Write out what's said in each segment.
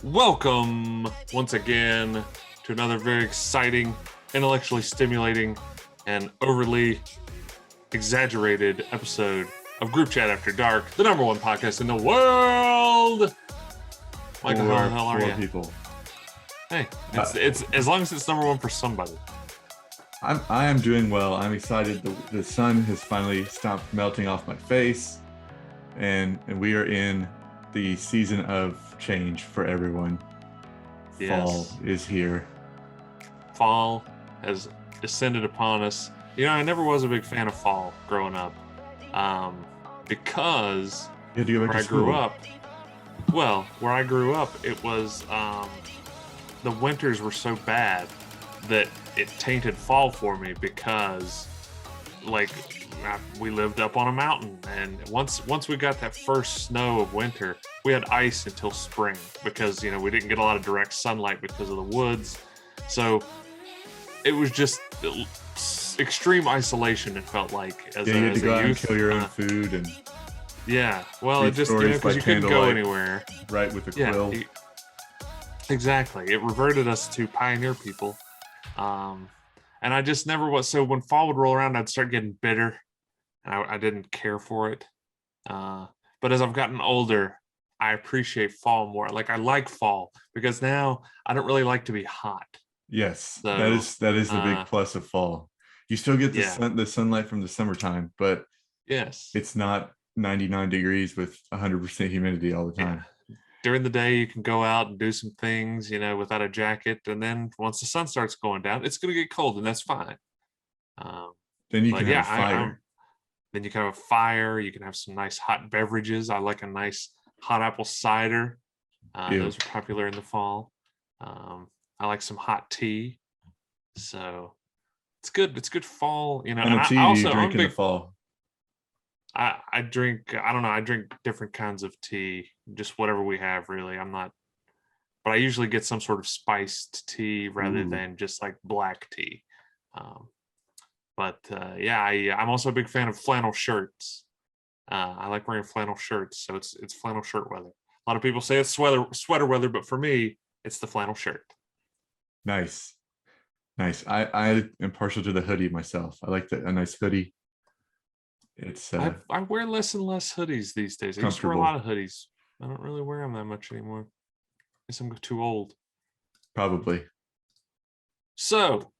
Welcome once again to another very exciting, intellectually stimulating, and overly exaggerated episode of Group Chat After Dark, the number one podcast in the world. Michael, how the hell are you? People. Hey, it's as long as it's number one for somebody. I am doing well. I'm excited. The sun has finally stopped melting off my face, and we are in the season of change for everyone. Yes. Fall is here. Fall has descended upon us. You know, I never was a big fan of fall growing up, because where I grew up, it was the winters were so bad that it tainted fall for me, because we lived up on a mountain, and once we got that first snow of winter, we had ice until spring, because we didn't get a lot of direct sunlight because of the woods. So it was just extreme isolation, it felt like, as you had to go out and youth. Kill your own food and it just because you couldn't go anywhere, right, with a quill. Exactly, it reverted us to pioneer people. And I just never was. So when fall would roll around, I'd start getting bitter. I didn't care for it. But as I've gotten older, I appreciate fall more. Like, I like fall because now I don't really like to be hot. Yes, so, that is the big plus of fall. You still get the sunlight from the summertime, but yes, it's not 99 degrees with 100% humidity all the time. Yeah. During the day, you can go out and do some things, without a jacket. And then once the sun starts going down, it's going to get cold, and that's fine. Then you can have a fire. Then you can have a fire. You can have some nice hot beverages. I like a nice hot apple cider. Those are popular in the fall. I like some hot tea. So it's good. It's good fall. And a tea do you drink in the fall? I drink, I don't know, I drink different kinds of tea, just whatever we have, really. But I usually get some sort of spiced tea rather than just like black tea. I'm also a big fan of flannel shirts. I like wearing flannel shirts, so it's flannel shirt weather. A lot of people say it's sweater weather, but for me, it's the flannel shirt. Nice. I am partial to the hoodie myself. I like a nice hoodie. It's I wear less and less hoodies these days. I used to wear a lot of hoodies. I don't really wear them that much anymore. I guess I'm too old. Probably. So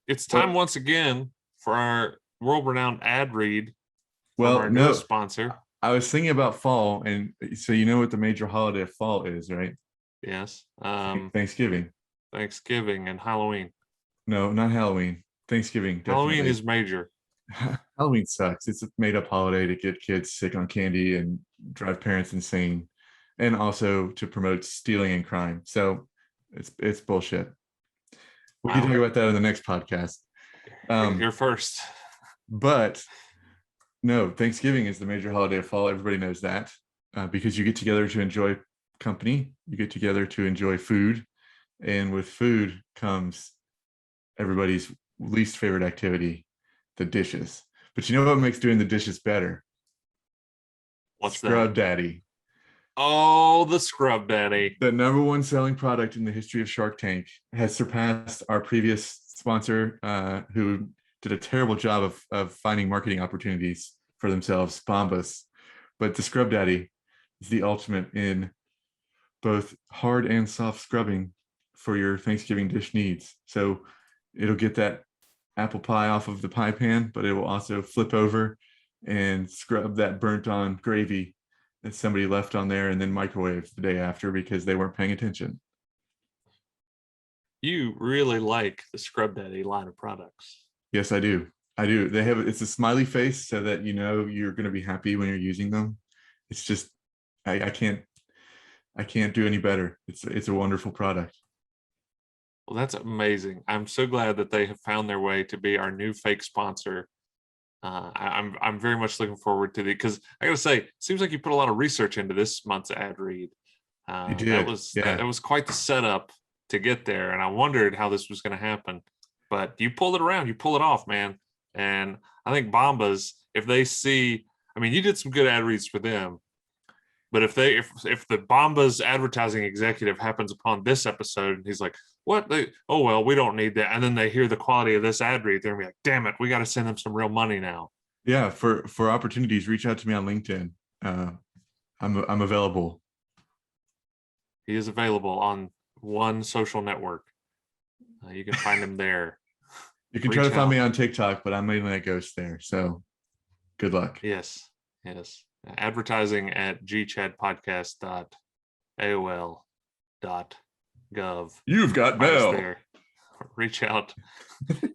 it's time once again for our world-renowned ad read from our newest sponsor. I was thinking about fall, and so you know what the major holiday of fall is, right? Yes. Thanksgiving. Thanksgiving and Halloween. No, not Halloween. Thanksgiving. Definitely. Halloween is major. Halloween sucks. It's a made-up holiday to get kids sick on candy and drive parents insane, and also to promote stealing and crime. So it's bullshit. We can talk about that in the next podcast. You're first. But no, Thanksgiving is the major holiday of fall. Everybody knows that, because you get together to enjoy company. You get together to enjoy food, and with food comes everybody's least favorite activity, the dishes. But you know what makes doing the dishes better? What's Scrub that? Daddy. Oh, the Scrub Daddy. The number one selling product in the history of Shark Tank has surpassed our previous sponsor, who did a terrible job of finding marketing opportunities for themselves, Bombas. But the Scrub Daddy is the ultimate in both hard and soft scrubbing for your Thanksgiving dish needs. So it'll get that apple pie off of the pie pan, but it will also flip over and scrub that burnt on gravy that somebody left on there and then microwave the day after because they weren't paying attention. You really like the Scrub Daddy line of products. Yes, I do. It's a smiley face so that you're going to be happy when you're using them. It's just I can't do any better. It's a wonderful product. Well, that's amazing. I'm so glad that they have found their way to be our new fake sponsor. I'm very much looking forward to because I gotta say, it seems like you put a lot of research into this month's ad read. I That did. was Yeah. that was quite the setup to get there, and I wondered how this was going to happen. But you pulled it around, you pull it off, man. And I think Bombas, if they see, I mean, you did some good ad reads for them. But if the Bombas advertising executive happens upon this episode and he's like, "What? Oh well, we don't need that," and then they hear the quality of this ad read, they're gonna be like, "Damn it, we got to send them some real money now." Yeah. For opportunities, reach out to me on LinkedIn. I'm available. He is available on one social network. You can find him there. You can try Reach to find out. me on TikTok, but I'm mainly a ghost there. So good luck. Yes, yes. Advertising at gchadpodcast.aol.gov. You've got Find us mail. there. Reach out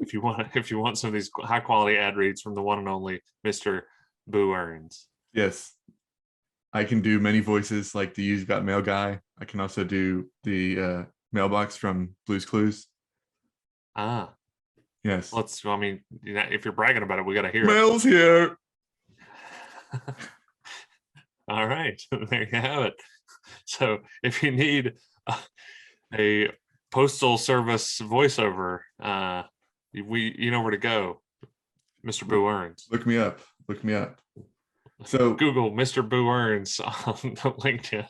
if you want some of these high quality ad reads from the one and only Mr. Boo Earns. Yes. I can do many voices like the You've Got Mail guy. I can also do the mailbox from Blue's Clues. Ah, Yes. I mean, if you're bragging about it, we got to hear Mail's here. it. All right, there you have it. So if you need a postal service voiceover, you know where to go, Mr. Boo Earns. Look me up. Look me up. So Google Mr. Boo Earns on LinkedIn.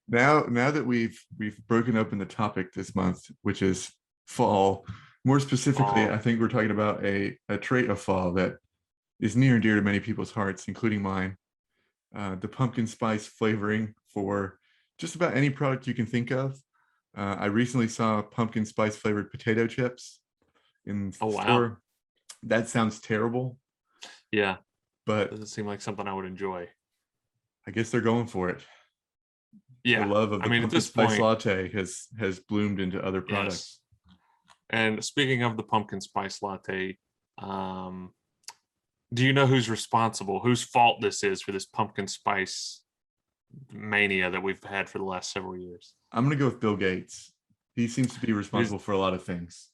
now that we've broken open the topic this month, which is fall, more specifically, Fall. I think we're talking about a trait of fall that is near and dear to many people's hearts, including mine. The pumpkin spice flavoring for just about any product you can think of. I recently saw pumpkin spice flavored potato chips in the Oh wow. store. That sounds terrible, Yeah, but doesn't seem like something I would enjoy. I guess they're going for it. Yeah, The love of I the mean, at pumpkin this spice point, latte has bloomed into other products. yes. And speaking of the pumpkin spice latte, do you know who's responsible, whose fault this is for this pumpkin spice mania that we've had for the last several years? I'm gonna go with Bill Gates. He seems to be It is, responsible for a lot of things.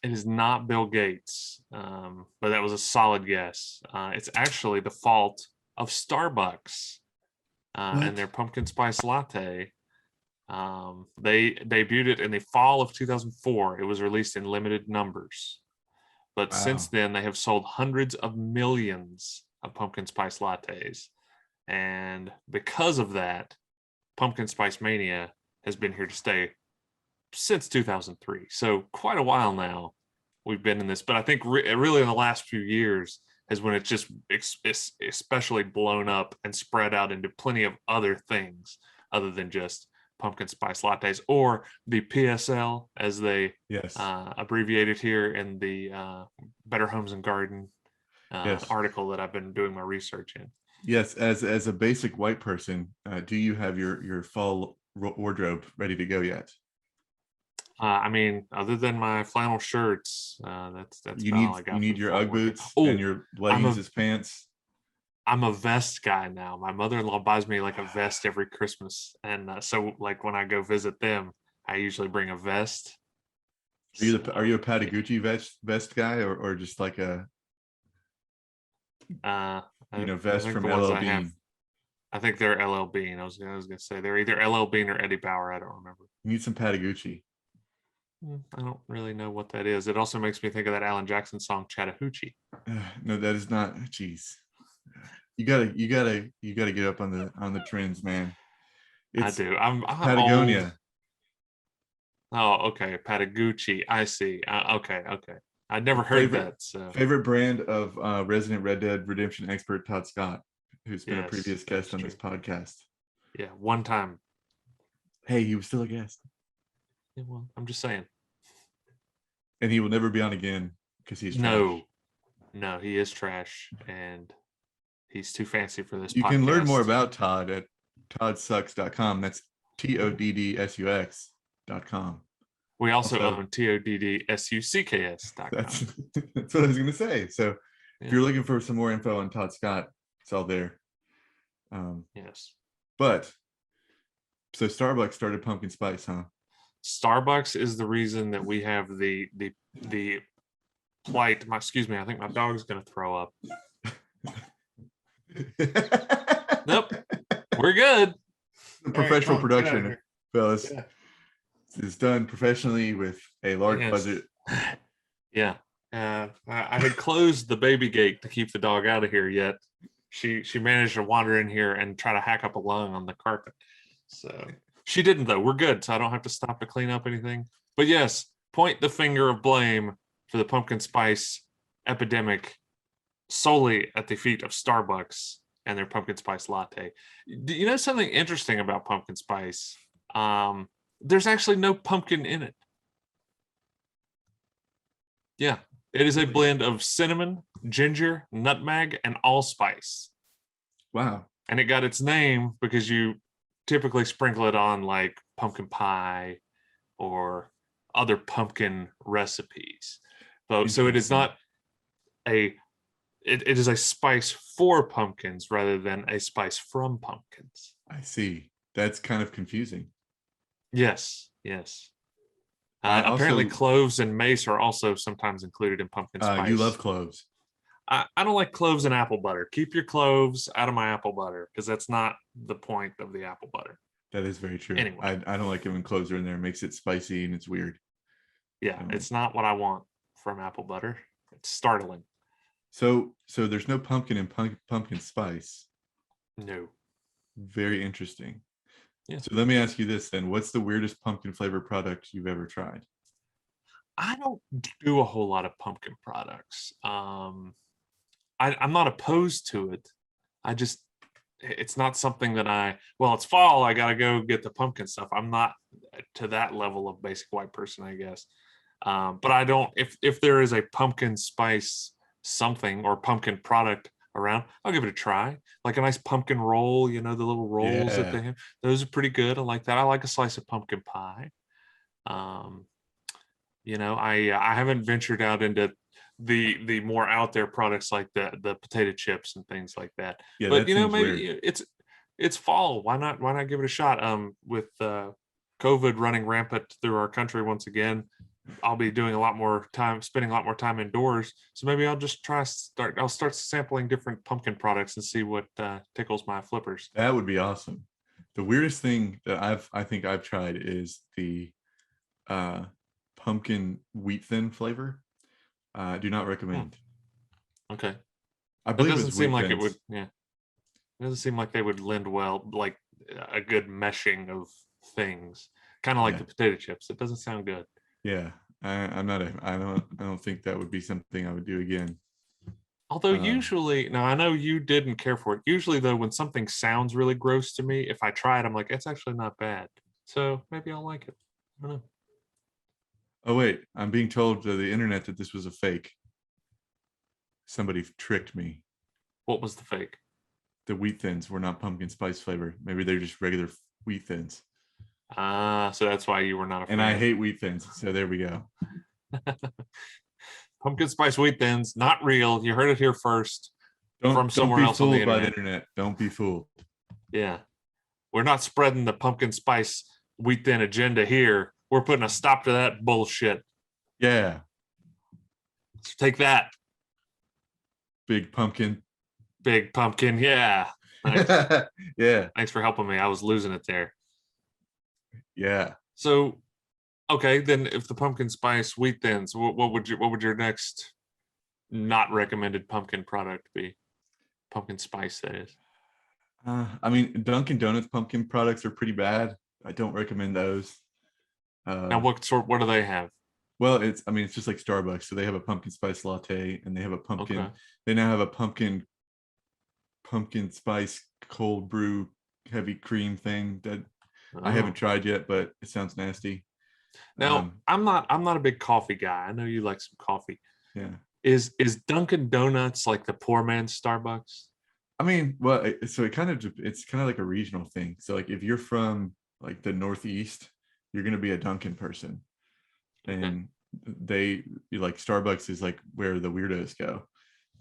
it is not Bill Gates, but that was a solid guess. It's actually the fault of Starbucks and their pumpkin spice latte. They debuted it in the fall of 2004. It was released in limited numbers. But since Wow. then, they have sold hundreds of millions of pumpkin spice lattes. And because of that, pumpkin spice mania has been here to stay since 2003. So quite a while now we've been in this. But I think really in the last few years is when it's just especially blown up and spread out into plenty of other things other than just pumpkin spice lattes, or the PSL as they Yes. abbreviated here in the Better Homes and Garden Yes. article that I've been doing my research in. Yes. As a basic white person, do you have your fall wardrobe ready to go yet? I mean, other than my flannel shirts, that's You about need all I got. For the your fall UGG wardrobe. boots Oh, and your leggings as pants. I'm a vest guy now. My mother-in-law buys me like a vest every Christmas, and so like when I go visit them, I usually bring a vest. Are you a Patagucci vest guy, or just like a I vest think from the ones LL I have, Bean? I think they're LL Bean. I was gonna say they're either LL Bean or Eddie Bauer. I don't remember. You need some Patagucci. I don't really know what that is. It also makes me think of that Alan Jackson song Chattahoochee. No, that is not. Jeez, you gotta get up on the trends, man. I It's do. I'm old. Patagonia. Oh, okay. Patagucci. I see. Okay. I'd never heard Favorite that. So favorite brand of resident Red Dead Redemption expert Todd Scott, who's been a yes, previous guest that's on true. this podcast. Yeah, one time. Hey, he was still a guest, Yeah, well, I'm just saying. and he will never be on again because he's trash. No, he is trash, and he's too fancy for this You podcast. can learn more about Todd at toddsucks.com. That's TODDSUX.com. We also own TODDSUCKS.com. That's what I was going to say. So if you're looking for some more info on Todd Scott, it's all there. Yes. But so Starbucks started pumpkin spice, huh? Starbucks is the reason that we have the plight. Excuse me. I think my dog's gonna throw up. Nope, we're good. Professional All right, get out of production, here. fellas, Yeah. is done professionally with a large Yes. budget. Yeah. I had closed the baby gate to keep the dog out of here, yet she managed to wander in here and try to hack up a lung on the carpet. So she didn't, though. We're good, so I don't have to stop to clean up anything. But yes, point the finger of blame for the pumpkin spice epidemic solely at the feet of Starbucks and their pumpkin spice latte. You know something interesting about pumpkin spice? There's actually no pumpkin in it. Yeah, it is a blend of cinnamon, ginger, nutmeg, and allspice. Wow. And it got its name because you typically sprinkle it on like pumpkin pie or other pumpkin recipes. So it is not it is a spice for pumpkins rather than a spice from pumpkins. I see. That's kind of confusing. Yes, yes. I Apparently, also, cloves and mace are also sometimes included in pumpkin you spice. love cloves. I don't like cloves and apple butter. Keep your cloves out of my apple butter because that's not the point of the apple butter. That is very true. Anyway. I don't like it when cloves are in there. It makes it spicy and it's weird. Yeah, it's not what I want from apple butter. It's startling. So there's no pumpkin in pumpkin spice. No. Very interesting. Yeah. So let me ask you this then. What's the weirdest pumpkin flavored product you've ever tried? I don't do a whole lot of pumpkin products. I'm not opposed to it. It's not something that it's fall, I gotta go get the pumpkin stuff. I'm not to that level of basic white person, I guess. But I don't, if there is a pumpkin spice something or pumpkin product around, I'll give it a try. Like a nice pumpkin roll, the little rolls that they have. Those are pretty good. I like that. I like a slice of pumpkin pie. I haven't ventured out into the more out there products like the potato chips and things like that. Yeah, but that seems maybe weird. it's fall. Why not give it a shot? With COVID running rampant through our country once again, I'll be doing spending a lot more time indoors. So maybe I'll just I'll start sampling different pumpkin products and see what tickles my flippers. That would be awesome. The weirdest thing that I think I've tried is the pumpkin wheat thin flavor. I do not recommend. Okay. I believe it doesn't seem like thins. it would. Yeah. It doesn't seem like they would lend well, like a good meshing of things, kind of like the potato chips. It doesn't sound good. Yeah, I don't think that would be something I would do again. Although usually, now I know you didn't care for it. Usually though, when something sounds really gross to me, if I try it, I'm like, it's actually not bad. So maybe I'll like it. I don't know. Oh wait, I'm being told to the internet that this was a fake. Somebody tricked me. What was the fake? The wheat thins were not pumpkin spice flavored. Maybe they're just regular wheat thins. So that's why you were not a fan. And I hate wheat thins, so there we go. Pumpkin spice wheat thins, not real. You heard it here first. From somewhere else on the internet. By the internet. Don't be fooled. Yeah, we're not spreading the pumpkin spice wheat thin agenda here. We're putting a stop to that bullshit. Yeah. So take that. Big pumpkin. Big pumpkin. Yeah. Thanks. Yeah. Thanks for helping me. I was losing it there. Yeah. So, okay, then if the pumpkin spice wheat thins, what would your next not recommended pumpkin product be? Pumpkin spice, that is. I mean, Dunkin Donuts pumpkin products are pretty bad. I don't recommend those. Now, what do they have? Well, it's just like Starbucks. So they have a pumpkin spice latte, and they have a pumpkin. Okay. They now have a pumpkin spice cold brew heavy cream thing that I haven't tried yet, but it sounds nasty. Now, I'm not a big coffee guy. I know you like some coffee. Yeah. Is Dunkin Donuts like the poor man's Starbucks? I mean, well, it's kind of like a regional thing. So like if you're from like the Northeast, you're going to be a Dunkin person. And like Starbucks is like where the weirdos go.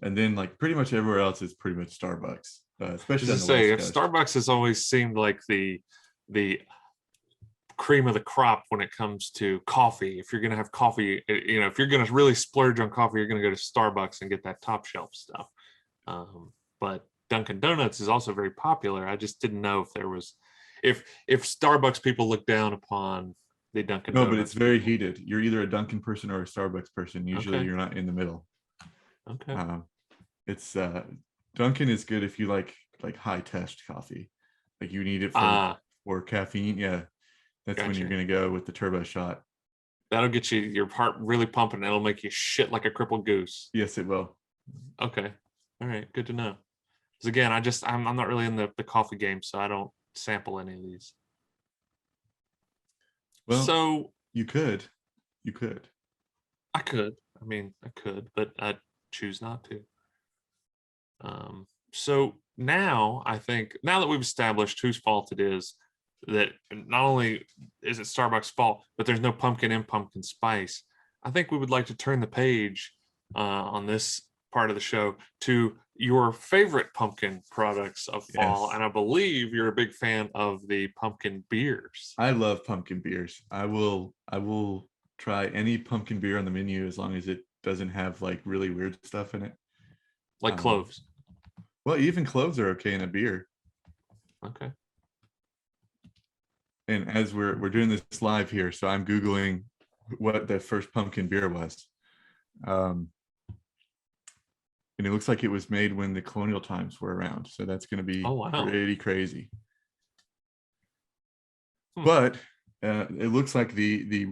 And then like pretty much everywhere else is pretty much Starbucks, especially on the West Coast. Starbucks has always seemed like the cream of the crop when it comes to coffee. If you're going to have coffee, if you're going to really splurge on coffee, you're going to go to Starbucks and get that top shelf stuff. But Dunkin Donuts is also very popular. I just didn't know if there was, if Starbucks people look down upon the Dunkin No, Donuts. but it's very heated. You're either a Dunkin person or a Starbucks person. Usually Okay. you're not in the middle. Okay. It's Dunkin is good if you like high test coffee. Like you need it for caffeine. Yeah. That's when you're gonna go with the turbo shot. That'll get you your heart really pumping. It'll make you shit like a crippled goose. Yes, it will. Okay. All right. Good to know. Because again, I'm not really in the coffee game, so I don't sample any of these. Well, so you could. I could. I mean, I could, but I choose not to. So now I think, now that we've established whose fault it is, that not only is it Starbucks' fault, but there's no pumpkin and pumpkin spice, I think we would like to turn the page on this part of the show to your favorite pumpkin products of fall. Yes. And I believe you're a big fan of the pumpkin beers. I love pumpkin beers. I will try any pumpkin beer on the menu as long as it doesn't have like really weird stuff in it. Like cloves. Well, even cloves are okay in a beer. Okay. And as we're doing this live here, so I'm Googling what the first pumpkin beer was. And it looks like it was made when the colonial times were around. So that's going to be pretty crazy. But it looks like the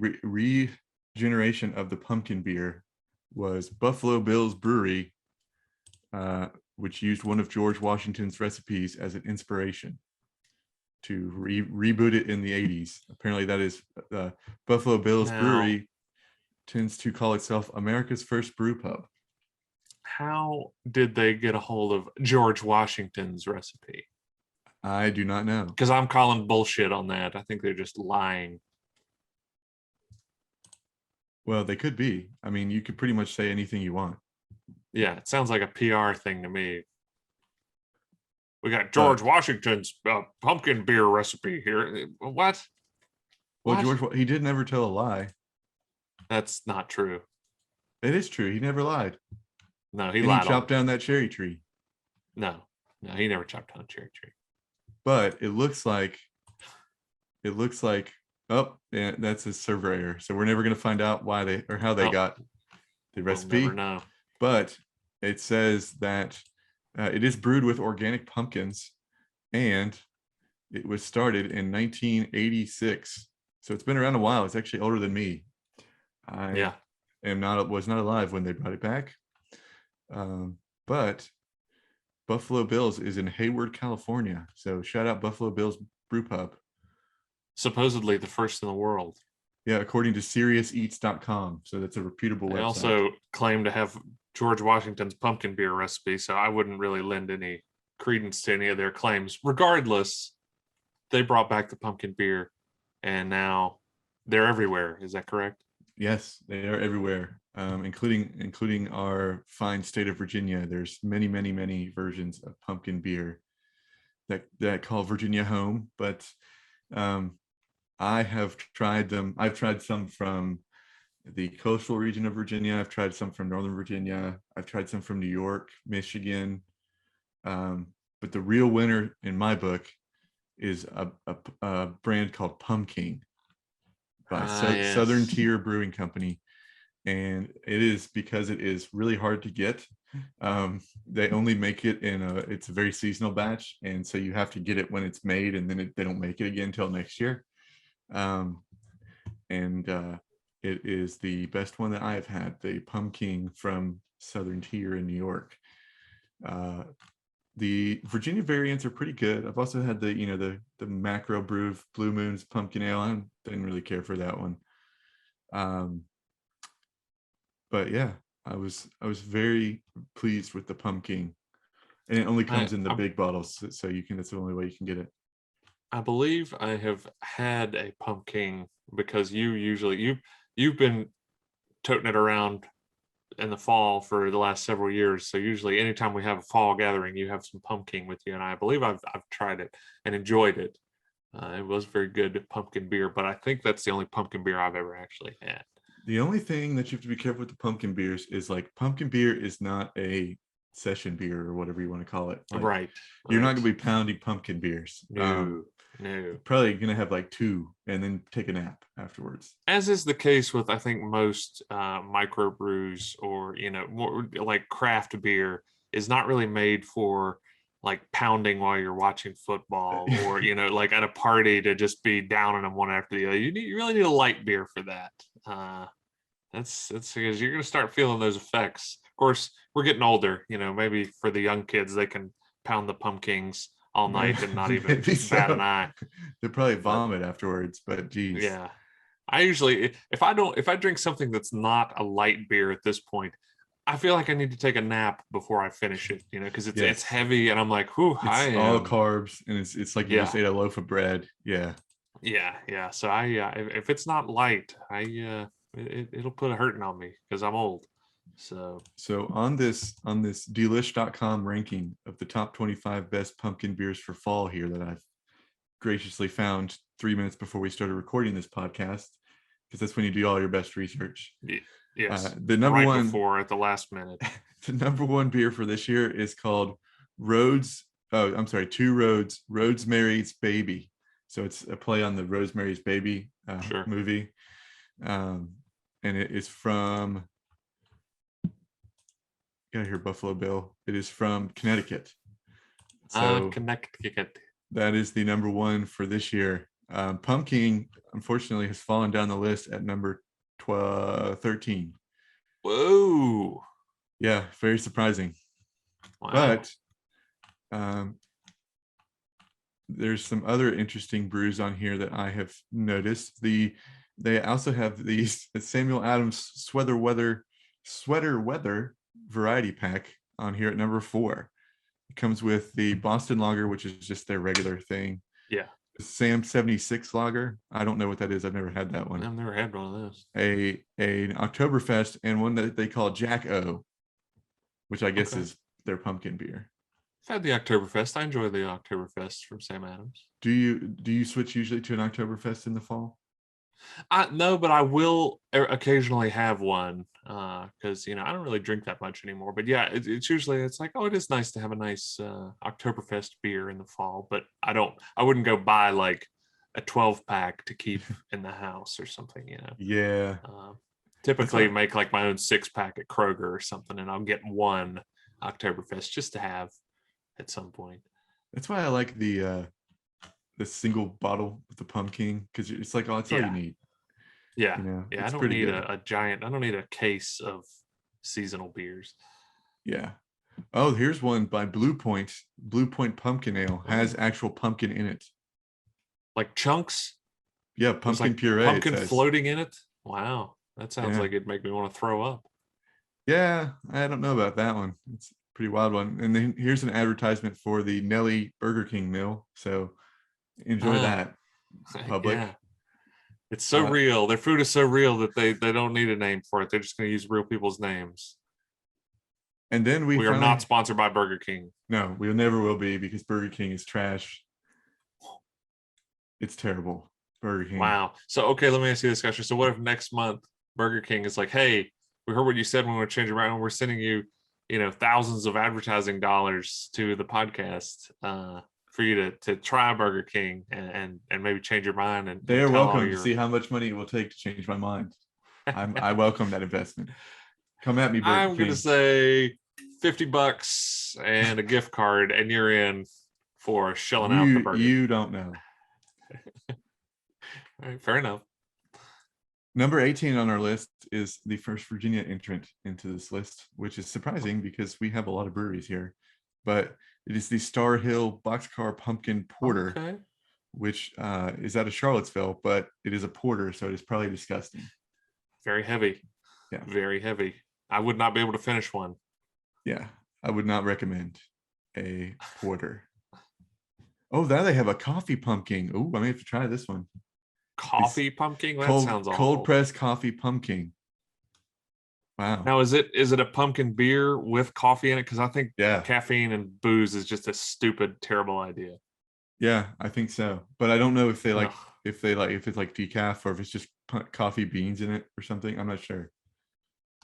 regeneration of the pumpkin beer was Buffalo Bill's Brewery, which used one of George Washington's recipes as an inspiration to reboot it in the 80s. Apparently that is Buffalo Bill's Brewery tends to call itself America's first brew pub. How did they get a hold of George Washington's recipe? I do not know. Because I'm calling bullshit on that. I think they're just lying. Well, they could be. I mean, you could pretty much say anything you want. Yeah, it sounds like a PR thing to me. We got George Washington's pumpkin beer recipe here. What? Well, George, he did never tell a lie. That's not true. It is true. He never lied. No, he lied. He chopped down that cherry tree. No, he never chopped down a cherry tree. But it looks like, oh, yeah, that's a surveyor. So we're never going to find out why they or how they got the recipe. We'll never know. But it says that it is brewed with organic pumpkins, and it was started in 1986. So it's been around a while. It's actually older than me. I was not alive when they brought it back. But Buffalo Bill's is in Hayward, California. So shout out Buffalo Bill's Brew Pub. Supposedly the first in the world. Yeah, according to SeriousEats.com. So that's a reputable website. They also claim to have George Washington's pumpkin beer recipe, so I wouldn't really lend any credence to any of their claims. Regardless, they brought back the pumpkin beer, and now they're everywhere. Is that correct? Yes, they are everywhere, including our fine state of Virginia. There's many versions of pumpkin beer that call Virginia home. But I have tried them. I've tried some from the coastal region of Virginia. I've tried some from Northern Virginia. I've tried some from New York, Michigan. But the real winner in my book is a brand called Pumpkin by Southern Tier Brewing Company. And it is because it is really hard to get. They only make it it's a very seasonal batch. And so you have to get it when it's made, and then they don't make it again until next year. It is the best one that I have had, the Pumpkin from Southern Tier in New York. The Virginia variants are pretty good. I've also had the macro brew Blue Moon's pumpkin ale. I didn't really care for that one. But yeah, I was very pleased with the Pumpkin, and it only comes in the big bottles, so that's the only way you can get it. I believe I have had a pumpkin because you've been toting it around in the fall for the last several years. So usually anytime we have a fall gathering, you have some pumpkin with you. And I believe I've tried it and enjoyed it. It was very good pumpkin beer, but I think that's the only pumpkin beer I've ever actually had. The only thing that you have to be careful with the pumpkin beers is like pumpkin beer is not a session beer or whatever you want to call it. Like, Right. you're not Right. going to be pounding pumpkin beers. No. You're probably going to have like two and then take a nap afterwards. As is the case with, I think, most microbrews, or more like craft beer is not really made for like pounding while you're watching football, or like at a party to just be downing them one after the other. You really need a light beer for that. That's because you're going to start feeling those effects. Of course, we're getting older. Maybe for the young kids, they can pound the pumpkins all night and not even bat an eye. They'll probably vomit afterwards, but geez. Yeah. I usually, if I drink something that's not a light beer at this point, I feel like I need to take a nap before I finish it, because it's heavy, and I'm like, whew, it's all carbs, and it's like you just ate a loaf of bread. Yeah. So if it's not light, it'll put a hurting on me because I'm old. So on this delish.com ranking of the top 25 best pumpkin beers for fall here that I've graciously found 3 minutes before we started recording this podcast, because that's when you do all your best research. Yes, the number one before at the last minute. The number one beer for this year is called Two Roads Rosemary's Baby. So it's a play on the Rosemary's Baby movie, and it is from, gotta hear Buffalo Bill. It is from Connecticut. So Connecticut. That is the number one for this year. Pumpkin, unfortunately, has fallen down the list at number 13. Whoa. Yeah, very surprising. Wow. But there's some other interesting brews on here that I have noticed. They also have the Samuel Adams Sweater Weather variety pack on here at number 4. It comes with the Boston Lager, which is just their regular thing. Yeah. Sam 76 Lager. I don't know what that is. I've never had that one. I've never had one of those. An Oktoberfest, and one that they call Jack O, which I guess is their pumpkin beer. I've had the Oktoberfest. I enjoy the Oktoberfest from Sam Adams. Do you switch usually to an Oktoberfest in the fall? No, but I will occasionally have one because I don't really drink that much anymore. But yeah, it's usually like, oh, it is nice to have a nice Oktoberfest beer in the fall. But I wouldn't go buy like a 12-pack to keep in the house or something. Yeah. Typically make like my own 6-pack at Kroger or something, and I'll get one Oktoberfest just to have at some point. That's why I like the single bottle with the pumpkin, because it's like, all you need. Yeah. I don't need a giant. I don't need a case of seasonal beers. Yeah. Oh, here's one by Blue Point. Blue Point Pumpkin Ale has actual pumpkin in it. Like chunks? Yeah, pumpkin puree. Pumpkin floating in it? Wow. That sounds like it'd make me want to throw up. Yeah, I don't know about that one. It's a pretty wild one. And then here's an advertisement for the Nelly Burger King meal. So enjoy that, public. Yeah. It's so real. Their food is so real that they don't need a name for it. They're just going to use real people's names. And then we are not sponsored by Burger King. No, we never will be, because Burger King is trash. It's terrible. Burger King. Wow. So, okay, let me ask you this question. So what if next month Burger King is like, hey, we heard what you said, we want to change it around, and we're sending you, thousands of advertising dollars to the podcast for you to try Burger King and maybe change your mind. And they are welcome to see how much money it will take to change my mind. I welcome that investment. Come at me, Burger King. I'm going to say $50 and a gift card, and you're in for shelling out the burger. You don't know. All right, fair enough. Number 18 on our list is the first Virginia entrant into this list, which is surprising because we have a lot of breweries here. But it is the Star Hill Boxcar Pumpkin Porter, which is out of Charlottesville, but it is a porter, so it is probably disgusting. Very heavy. Yeah. Very heavy. I would not be able to finish one. Yeah, I would not recommend a porter. Oh, there they have a coffee pumpkin. Oh, I may have to try this one. Coffee pumpkin? That sounds awful. Cold pressed coffee pumpkin. Wow. Now, is it a pumpkin beer with coffee in it? Because I think caffeine and booze is just a stupid, terrible idea. Yeah, I think so. But I don't know if they Ugh. like if it's like decaf or if it's just coffee beans in it or something. I'm not sure.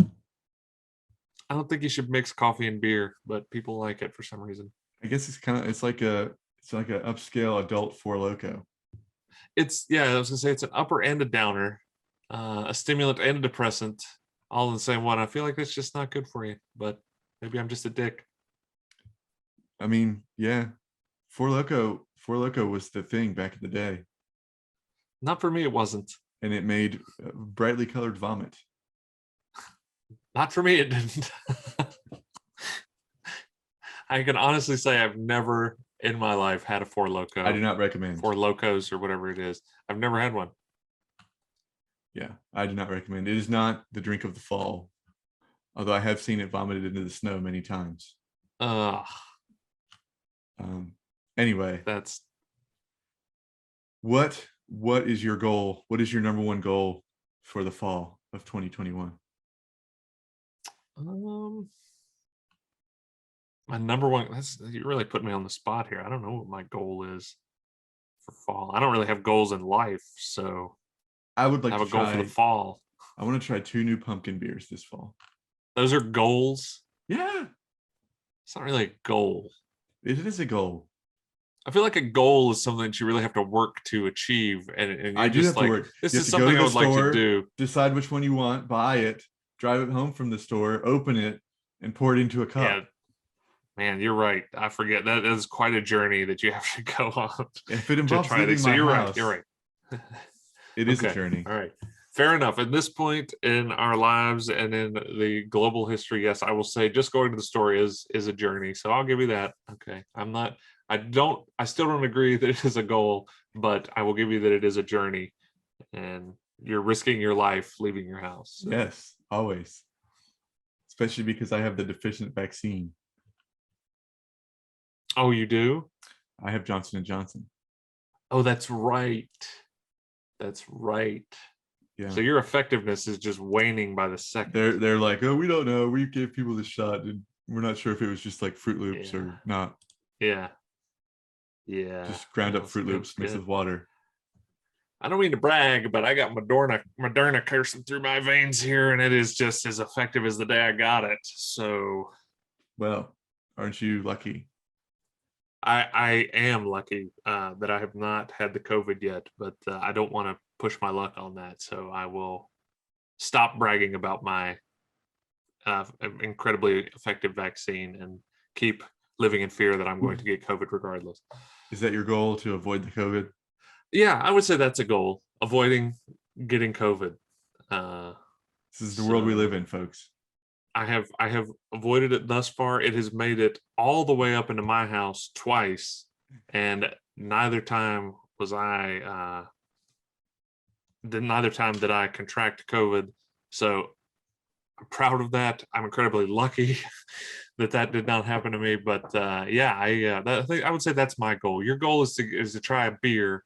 I don't think you should mix coffee and beer, but people like it for some reason. I guess it's like a upscale adult Four Loco. It's yeah, I was gonna say it's an upper and a downer, a stimulant and a depressant, all in the same one. I feel like that's just not good for you, but maybe I'm just a dick. I mean, yeah, Four Loco was the thing back in the day, Not for me, it wasn't. and it made brightly colored vomit. Not for me, it didn't. I can honestly say I've never in my life had a Four I do Loco, not recommend. Four Locos, or whatever it is. I've never had one. Yeah, I do not recommend. It is not the drink of the fall, although I have seen it vomited into the snow many times. Uh, Um, anyway, that's what is your goal? What is your number one goal for the fall of 2021? um my number one. That's you really put me on the spot here. I don't know what my goal is for fall. I don't really have goals in life, so I would I like have to a goal for the try. fall. I want to try 2 new pumpkin beers this fall. Those are goals. Yeah, It's not really a goal. it is a goal. I feel like a goal is something that you really have to work to achieve, and I you're do just have to like, work. this You have is to go to something I the would like to store, do. decide which one you want, buy it, drive it home from the store, open it, and pour it into a Yeah, cup. man, you're right. I forget that is quite a journey that you have to go on If it to involves try leaving these. So my you're right. You're house, right. it is a Okay. journey. All right. Fair enough. At this point in our lives and in the global history, yes, I will say just going to the store is a journey. So I'll give you that. Okay. I still don't agree that it is a goal, but I will give you that it is a journey and you're risking your life leaving your house. So. Yes, always. Especially because I have the deficient vaccine. Oh, you do? I have Johnson and Johnson. Oh, that's right. That's right. Yeah. So your effectiveness is just waning by the second. They're like, oh, we don't know. We gave people the shot, and we're not sure if it was just like Fruit Loops Yeah. or not. Yeah. Yeah. Just ground up That Fruit was Loops mixed good. with water. I don't mean to brag, but I got Moderna coursing through my veins here, and it is just as effective as the day I got it. So Well, aren't you lucky? I am lucky that I have not had the COVID yet, but I don't want to push my luck on that. So I will stop bragging about my incredibly effective vaccine and keep living in fear that I'm going to get COVID regardless. Is that your goal, to avoid the COVID? Yeah, I would say that's a goal, avoiding getting COVID. Uh, This is the world we live so in, folks. I have avoided it thus far. It has made it all the way up into my house twice, and neither time was neither time did I contract COVID. So I'm proud of that. I'm incredibly lucky that did not happen to me. But yeah, I think I would say that's my goal. Your goal is to try a beer,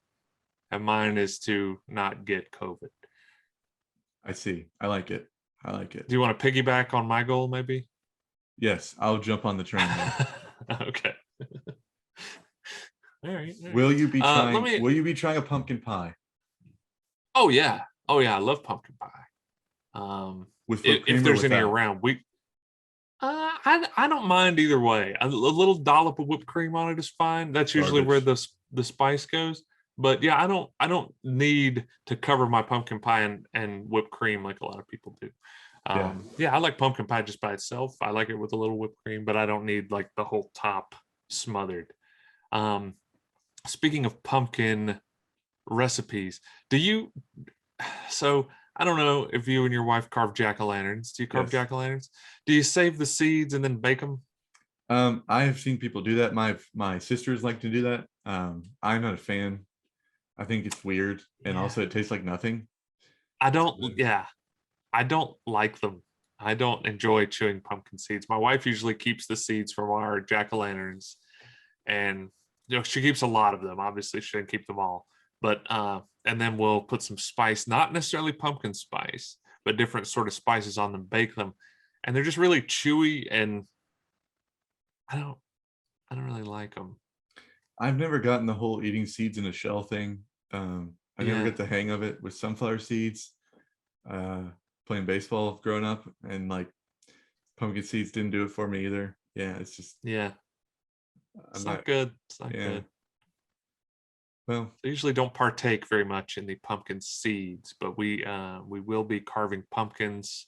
and mine is to not get COVID. I see. I like it. I like it. Do you want to piggyback on my goal, maybe? Yes, I'll jump on the train then. Okay. All right. All right. Will you be Let trying? me. Will you be trying a pumpkin pie Oh yeah. Oh yeah. I love pumpkin pie. with whipped If cream or there's any without? around, I don't mind either way. A little dollop of whipped cream on it is fine. That's usually where Garbage. the spice goes. But yeah, I don't need to cover my pumpkin pie and whipped cream like a lot of people do. Yeah. Yeah, I like pumpkin pie just by itself. I like it with a little whipped cream, but I don't need like the whole top smothered. Um, Speaking of pumpkin recipes, do you? So I don't know if you and your wife carve jack-o'-lanterns. Do you carve Yes. jack-o'-lanterns? Do you save the seeds and then bake them? I have seen people do that. My sisters like to do that. I'm not a fan. I think it's weird, and Yeah. also it tastes like nothing. I don't. So then- Yeah, I don't like them. I don't enjoy chewing pumpkin seeds. My wife usually keeps the seeds from our jack-o'-lanterns, and she keeps a lot of them. Obviously, she didn't keep them all, but and then we'll put some spice, not necessarily pumpkin spice, but different sort of spices on them, bake them, and they're just really chewy, and I don't I don't really like them. I've never gotten the whole eating seeds in a shell thing. I never Yeah, get the hang of it with sunflower seeds. Uh, Playing baseball growing up, and like pumpkin seeds didn't do it for me either. Yeah, it's just yeah. I'm It's not. not good. It's not Yeah. good. Well, I usually don't partake very much in the pumpkin seeds, but we will be carving pumpkins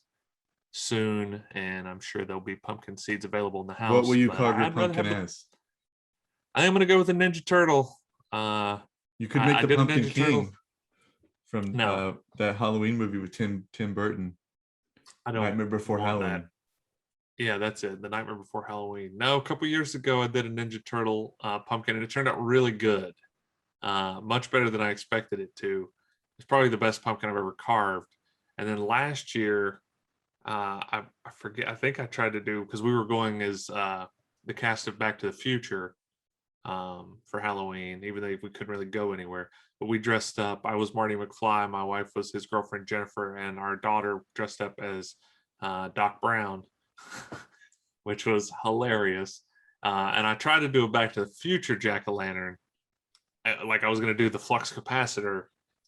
soon, and I'm sure there'll be pumpkin seeds available in the what will house. you But carve your I'd rather pumpkin have the. as? I am gonna go with a Ninja Turtle. Uh, You could make I the did a Pumpkin Ninja Turtle. King from No, that Halloween movie with Tim Burton, I don't Nightmare Before want that. Halloween. Yeah, that's it. The Nightmare Before Halloween. No, a couple years ago I did a Ninja Turtle pumpkin, and it turned out really good. Much better than I expected it to. It's probably the best pumpkin I've ever carved. And then last year, I forget. I think I tried to do because we were going as the cast of Back to the Future for Halloween, even though we couldn't really go anywhere. But we dressed up. I was Marty McFly. My wife was his girlfriend Jennifer, and our daughter dressed up as Doc Brown, which was hilarious. And I tried to do a Back to the Future jack o' lantern, like I was going to do the flux capacitor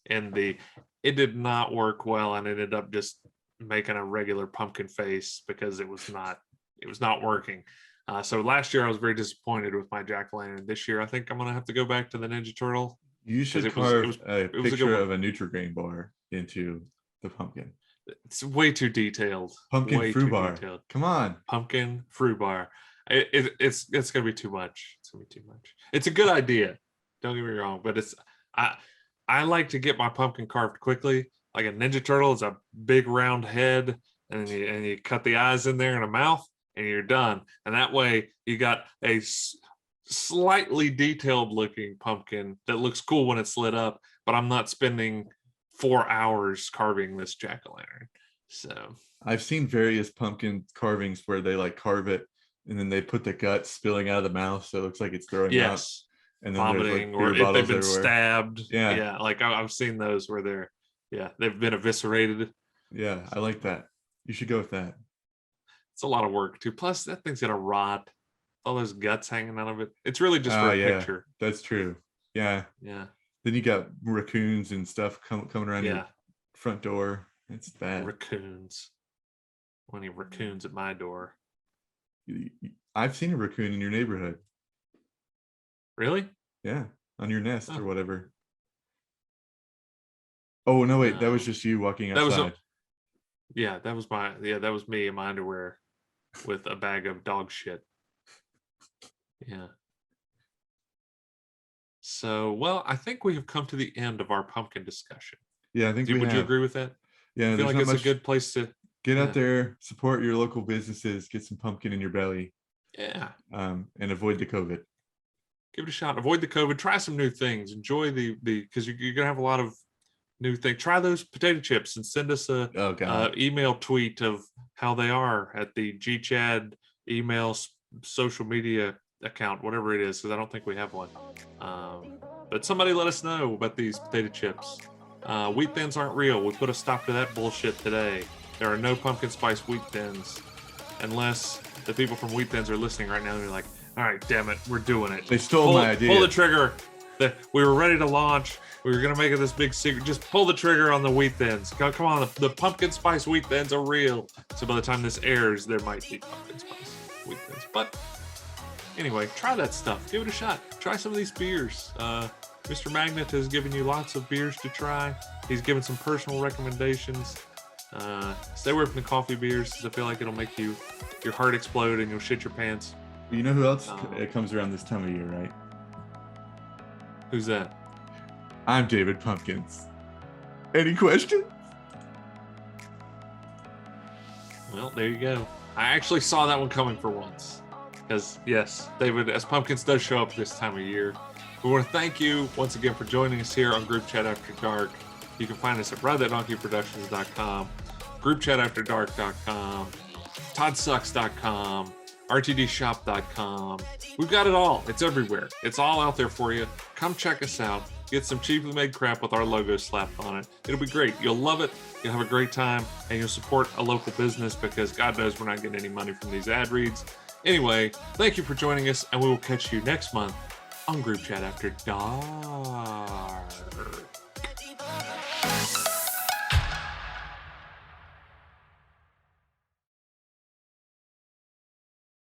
in the. It did not work well, and ended up just making a regular pumpkin face because it was not working. So last year I was very disappointed with my jack o' lantern. This year I think I'm gonna have to go back to the Ninja Turtle You because should it was it carve was a it was a good picture one. of a Nutri-Grain bar into the pumpkin. It's way too detailed. Pumpkin Way fruit too bar. detailed. Come on. Pumpkin fruit bar. It's gonna be too much. It's gonna be too much. It's a good idea. Don't get me wrong, but I I like to get my pumpkin carved quickly. Like a Ninja Turtle is a big round head, and you cut the eyes in there and a mouth, and you're done. And that way you got a slightly detailed looking pumpkin that looks cool when it's lit up. But I'm not spending 4 hours carving this jack o' lantern. So I've seen various pumpkin carvings where they like carve it and then they put the gut spilling out of the mouth so it looks like it's throwing up. yes, And then there's like vomiting, or beer if they've bottles been everywhere. stabbed. Yeah. Yeah, like I've seen those where they've been eviscerated. Yeah. I like that. You should go with that. It's a lot of work too. Plus, that thing's gonna rot. All those guts hanging out of it. It's really just for Oh, a yeah. picture. That's true. Yeah. Yeah, Then you got raccoons and stuff coming around your yeah. front door. It's bad. Raccoons. When you raccoons at my door. I've seen a raccoon in your neighborhood. Really? Yeah. On your nest or Oh, whatever. Oh, no, wait. That was no. just you walking That was outside. that was me in my underwear with a bag of dog shit. Yeah. So, well, I think we have come to the end of our pumpkin discussion. Yeah, I think we Would you have. agree with that? I Yeah, feel there's like not it's a much. good place to. Get out Yeah. there, support your local businesses, get some pumpkin in your belly, Yeah. and avoid the COVID. Give it a shot. Avoid the COVID. Try some new things. Enjoy the because you're gonna have a lot of new things. Try those potato chips and send us Oh God. email tweet of how they are at the GChad email social media account, whatever it is, because I don't think we have one. But somebody let us know about these potato chips. Wheat thins aren't real. We put a stop to that bullshit today. There are no pumpkin spice wheat thins, unless the people from Wheat Thins are listening right now and they're like, all right, damn it, we're doing it. They stole my idea. Pull the trigger. We were ready to launch. We were going to make it this big secret. Just pull the trigger on the Wheat Thins. Come on, the pumpkin spice Wheat Thins are real. So by the time this airs, there might be pumpkin spice Wheat Thins. But anyway, try that stuff. Give it a shot. Try some of these beers. Mr. Magnet has given you lots of beers to try. He's given some personal recommendations. Stay away from the coffee beers because I feel like it'll make your heart explode and you'll shit your pants. You know who else comes around this time of year, right? Who's that? I'm David Pumpkins. Any questions? Well, there you go. I actually saw that one coming for once. Because, yes, David, as Pumpkins does show up this time of year. We want to thank you once again for joining us here on Group Chat After Dark. You can find us at RideThatDonkeyProductions.com, GroupChatAfterDark.com, ToddSux.com, RTDShop.com. We've got it all. It's everywhere. It's all out there for you. Come check us out. Get some cheaply made crap with our logo slapped on it. It'll be great. You'll love it. You'll have a great time, and you'll support a local business because God knows we're not getting any money from these ad reads. Anyway, thank you for joining us, and we will catch you next month on Group Chat After Dark.